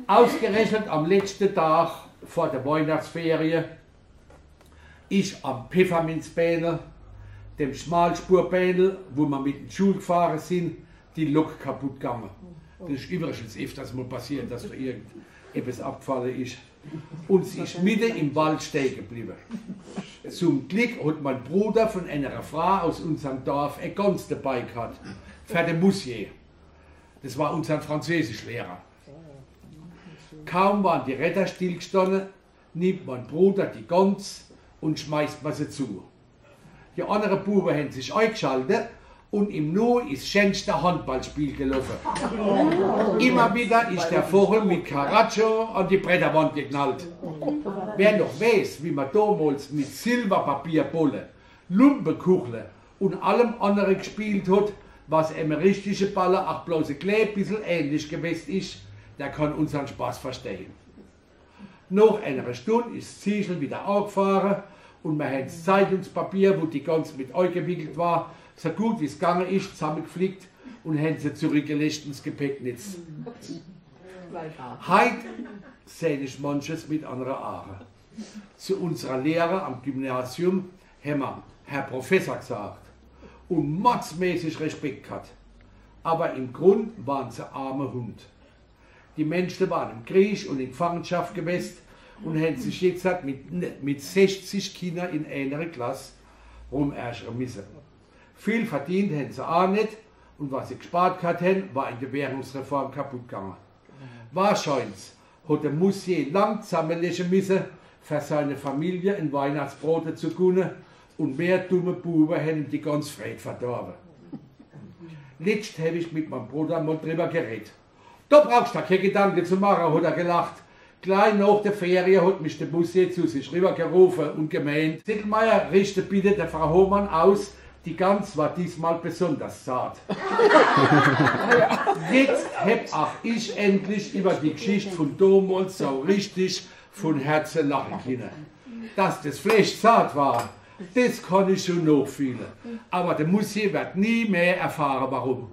Ausgerechnet am letzten Tag vor der Weihnachtsferie ist am Pfefferminzbähnel, dem Schmalspurbähnel, wo wir mit dem Schul gefahren sind, die Lok kaputt gegangen. Das ist übrigens öfters mal passiert, dass da irgendetwas abgefallen ist. Und sie ist mitten im Wald stehen geblieben. Zum Glück hat mein Bruder von einer Frau aus unserem Dorf ein Gans dabei gehabt, für den Monsieur. Das war unser Französischlehrer. Kaum waren die Retter stillgestanden, nimmt mein Bruder die Gans und schmeißt mir sie zu. Die anderen Buben haben sich eingeschaltet und im Nu ist schönste Handballspiel gelaufen. Immer wieder ist der Vogel mit Caraccio an die Bretterwand geknallt. Wer noch weiß, wie man damals mit Silberpapierbolle, Lumpenkuchle und allem anderen gespielt hat, was einem richtigen Baller auch bloß ein klein bisschen ähnlich gewesen ist, der kann unseren Spaß verstehen. Nach einer Stunde ist das Ziegel wieder angefahren und wir haben das Zeitungspapier, wo die Gans mit eingewickelt war, so gut wie es gegangen ist, zusammengeflickt und haben sie zurückgelegt ins Gepäcknetz. Heute sehe ich manches mit anderer Aare. Zu unserer Lehrer am Gymnasium haben wir Herr Professor gesagt und mordsmäßig Respekt gehabt. Aber im Grund waren sie arme Hund. Die Menschen waren im Krieg und in Gefangenschaft gewesen und haben sich jetzt mit 60 Kindern in einer Klasse rumärgern müssen. Viel verdient haben sie auch nicht und was sie gespart hatten, war in der Währungsreform kaputt gegangen. Wahrscheinlich hat der Monsieur lang zusammenlegen müssen, für seine Familie ein Weihnachtsbrot zu gönnen und mehr dumme Buben haben die ganz Freude verdorben. Letzt habe ich mit meinem Bruder mal drüber geredet. Da brauchst du keine Gedanken zu machen, hat er gelacht. Gleich nach der Ferie hat mich der Monsieur zu sich rübergerufen und gemeint, Sittelmeier, richte bitte der Frau Hohmann aus, die Gans war diesmal besonders zart. Jetzt hab auch ich endlich über die Geschichte von damals so richtig von Herzen lachen können. Dass das Fleisch zart war, das kann ich schon nachfühlen. Aber der Monsieur wird nie mehr erfahren, warum.